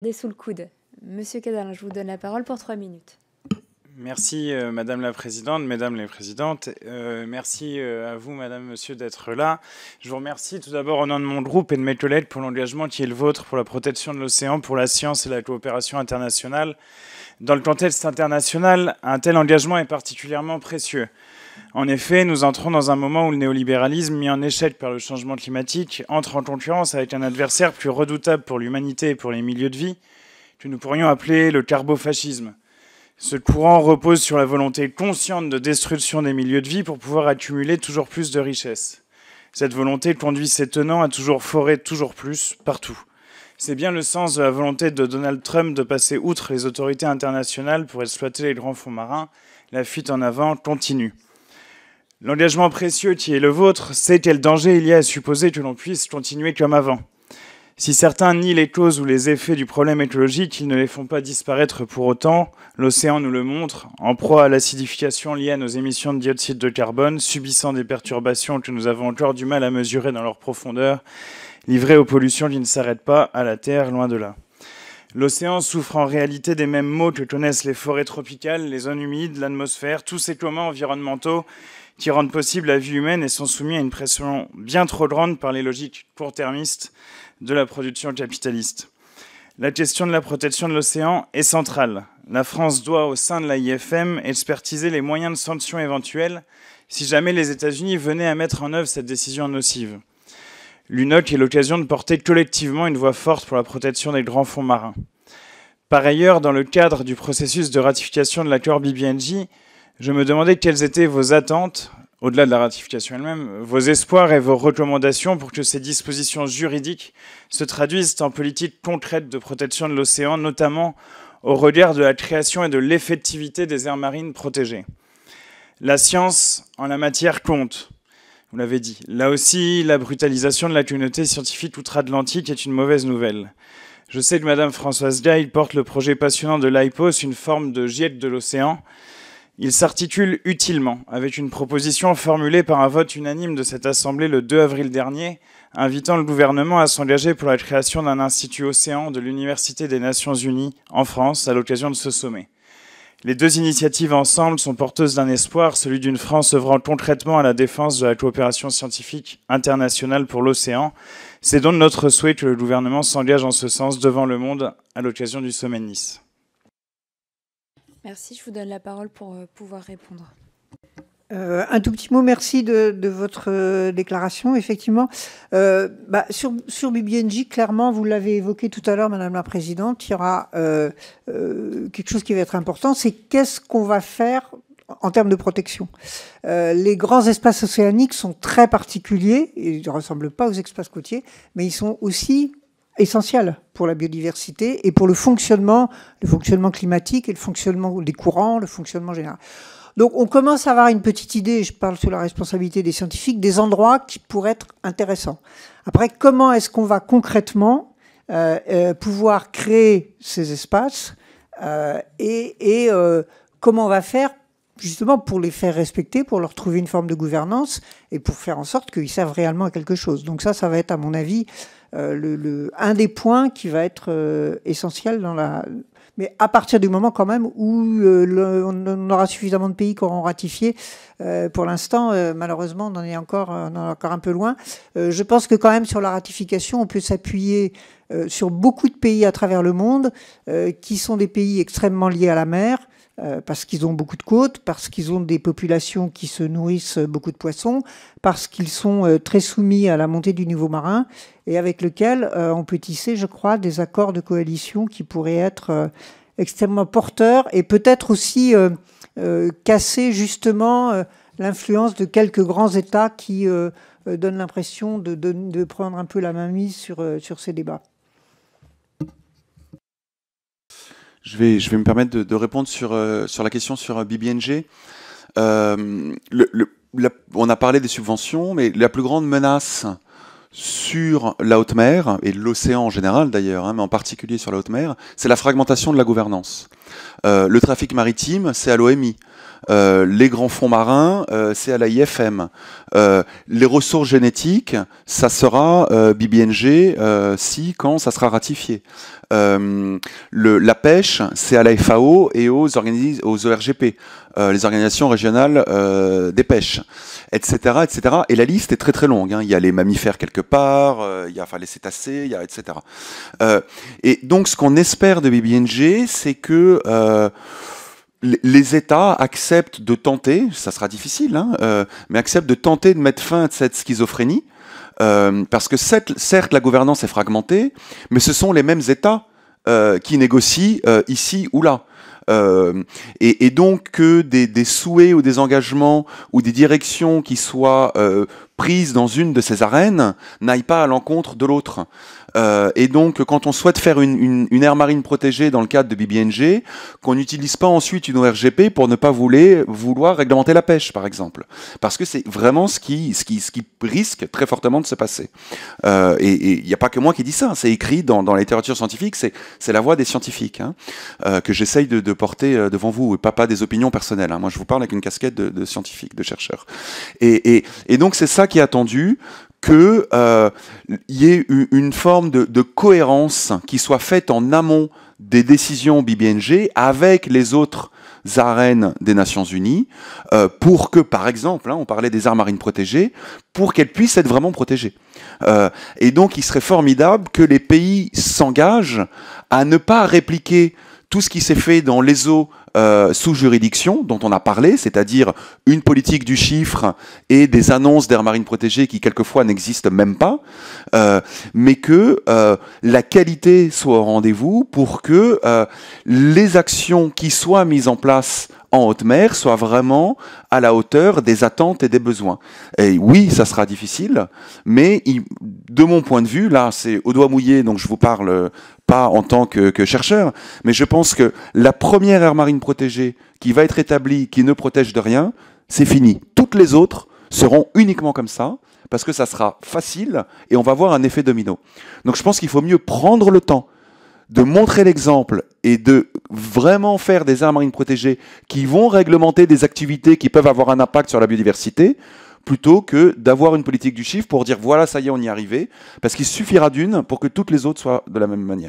Sous le coude. Monsieur Cadalin, je vous donne la parole pour 3 minutes. Merci Madame la Présidente, Mesdames les Présidentes. Merci à vous Madame, Monsieur d'être là. Je vous remercie tout d'abord au nom de mon groupe et de mes collègues pour l'engagement qui est le vôtre pour la protection de l'océan, pour la science et la coopération internationale. Dans le contexte international, un tel engagement est particulièrement précieux. En effet, nous entrons dans un moment où le néolibéralisme, mis en échec par le changement climatique, entre en concurrence avec un adversaire plus redoutable pour l'humanité et pour les milieux de vie, que nous pourrions appeler le carbofascisme. Ce courant repose sur la volonté consciente de destruction des milieux de vie pour pouvoir accumuler toujours plus de richesses. Cette volonté conduit ses tenants à toujours forer toujours plus, partout. C'est bien le sens de la volonté de Donald Trump de passer outre les autorités internationales pour exploiter les grands fonds marins. La fuite en avant continue. L'engagement précieux qui est le vôtre, c'est quel danger il y a à supposer que l'on puisse continuer comme avant. Si certains nient les causes ou les effets du problème écologique, ils ne les font pas disparaître pour autant. L'océan nous le montre, en proie à l'acidification liée à nos émissions de dioxyde de carbone, subissant des perturbations que nous avons encore du mal à mesurer dans leur profondeur, livré aux pollutions qui ne s'arrêtent pas à la Terre, loin de là. L'océan souffre en réalité des mêmes maux que connaissent les forêts tropicales, les zones humides, l'atmosphère, tous ces communs environnementaux qui rendent possible la vie humaine et sont soumis à une pression bien trop grande par les logiques court-termistes de la production capitaliste. La question de la protection de l'océan est centrale. La France doit, au sein de l'AIFM, expertiser les moyens de sanction éventuels si jamais les États-Unis venaient à mettre en œuvre cette décision nocive. L'UNOC est l'occasion de porter collectivement une voix forte pour la protection des grands fonds marins. Par ailleurs, dans le cadre du processus de ratification de l'accord BBNJ, je me demandais quelles étaient vos attentes, au-delà de la ratification elle-même, vos espoirs et vos recommandations pour que ces dispositions juridiques se traduisent en politique concrète de protection de l'océan, notamment au regard de la création et de l'effectivité des aires marines protégées. La science, en la matière, compte. Vous l'avez dit. Là aussi, la brutalisation de la communauté scientifique outre-Atlantique est une mauvaise nouvelle. Je sais que Madame Françoise Gaille porte le projet passionnant de l'IPOS, une forme de GIEC de l'océan. Il s'articule utilement avec une proposition formulée par un vote unanime de cette Assemblée le 2 avril dernier, invitant le gouvernement à s'engager pour la création d'un institut océan de l'Université des Nations Unies en France à l'occasion de ce sommet. Les deux initiatives ensemble sont porteuses d'un espoir, celui d'une France œuvrant concrètement à la défense de la coopération scientifique internationale pour l'océan. C'est donc notre souhait que le gouvernement s'engage en ce sens devant le monde à l'occasion du sommet de Nice. Merci, je vous donne la parole pour pouvoir répondre. Un tout petit mot, merci de votre déclaration. Effectivement, sur BBNJ, clairement, vous l'avez évoqué tout à l'heure, Madame la Présidente, il y aura quelque chose qui va être important, c'est qu'est-ce qu'on va faire en termes de protection. Les grands espaces océaniques sont très particuliers, ils ne ressemblent pas aux espaces côtiers, mais ils sont aussi essentiels pour la biodiversité et pour le fonctionnement climatique et le fonctionnement des courants, le fonctionnement général. Donc on commence à avoir une petite idée, je parle sous la responsabilité des scientifiques, des endroits qui pourraient être intéressants. Après, comment est-ce qu'on va concrètement pouvoir créer ces espaces et comment on va faire justement pour les faire respecter, pour leur trouver une forme de gouvernance et pour faire en sorte qu'ils servent réellement à quelque chose. Donc ça va être à mon avis un des points qui va être essentiel dans la... Mais à partir du moment quand même où on aura suffisamment de pays qui auront ratifié, pour l'instant, malheureusement, on est encore un peu loin. Je pense que quand même sur la ratification, on peut s'appuyer sur beaucoup de pays à travers le monde, qui sont des pays extrêmement liés à la mer, parce qu'ils ont beaucoup de côtes, parce qu'ils ont des populations qui se nourrissent beaucoup de poissons, parce qu'ils sont très soumis à la montée du niveau marin, et avec lequel on peut tisser, je crois, des accords de coalition qui pourraient être extrêmement porteurs, et peut-être aussi casser justement l'influence de quelques grands États qui donnent l'impression de prendre un peu la mainmise sur ces débats. Je vais me permettre de répondre sur la question sur BBNJ. On a parlé des subventions, mais la plus grande menace sur la haute mer, et l'océan en général d'ailleurs, mais en particulier sur la haute mer, c'est la fragmentation de la gouvernance. Le trafic maritime, c'est à l'OMI. Les grands fonds marins, c'est à l'AIFM. Les ressources génétiques, ça sera BBNG quand ça sera ratifié. La pêche, c'est à la FAO et aux ORGP, les organisations régionales des pêches, etc., etc. Et la liste est très très longue. Hein. Il y a les mammifères quelque part, il y a les cétacés, il y a etc. Et donc ce qu'on espère de BBNG, c'est que les États acceptent de tenter, ça sera difficile, hein, mais acceptent de tenter de mettre fin à cette schizophrénie, parce que certes la gouvernance est fragmentée, mais ce sont les mêmes États qui négocient ici ou là. Et donc que des souhaits ou des engagements ou des directions qui soient prises dans une de ces arènes n'aillent pas à l'encontre de l'autre. Et donc, quand on souhaite faire une aire marine protégée dans le cadre de BBNG, qu'on n'utilise pas ensuite une ORGP pour ne pas vouloir réglementer la pêche, par exemple. Parce que c'est vraiment ce qui risque très fortement de se passer. Et il n'y a pas que moi qui dis ça, c'est écrit dans la littérature scientifique, c'est la voix des scientifiques, hein, que j'essaye de porter devant vous, et pas des opinions personnelles. Hein. Moi, je vous parle avec une casquette de scientifique, de chercheur. Et donc, c'est ça qui est attendu, qu'il y ait une forme de cohérence qui soit faite en amont des décisions BBNG avec les autres arènes des Nations Unies, pour que, par exemple, hein, on parlait des aires marines protégées, pour qu'elles puissent être vraiment protégées. Et donc, il serait formidable que les pays s'engagent à ne pas répliquer tout ce qui s'est fait dans les eaux sous juridiction, dont on a parlé, c'est-à-dire une politique du chiffre et des annonces d'aires marines protégées qui quelquefois n'existent même pas, mais que la qualité soit au rendez-vous pour que les actions qui soient mises en place en haute mer soient vraiment à la hauteur des attentes et des besoins. Et oui, ça sera difficile, mais de mon point de vue, là c'est au doigt mouillé, donc je vous parle pas en tant que chercheur, mais je pense que la première aire marine protégée qui va être établie, qui ne protège de rien, c'est fini. Toutes les autres seront uniquement comme ça, parce que ça sera facile et on va voir un effet domino. Donc je pense qu'il faut mieux prendre le temps de montrer l'exemple et de vraiment faire des aires marines protégées qui vont réglementer des activités qui peuvent avoir un impact sur la biodiversité, plutôt que d'avoir une politique du chiffre pour dire voilà, ça y est, on y est arrivé, parce qu'il suffira d'une pour que toutes les autres soient de la même manière.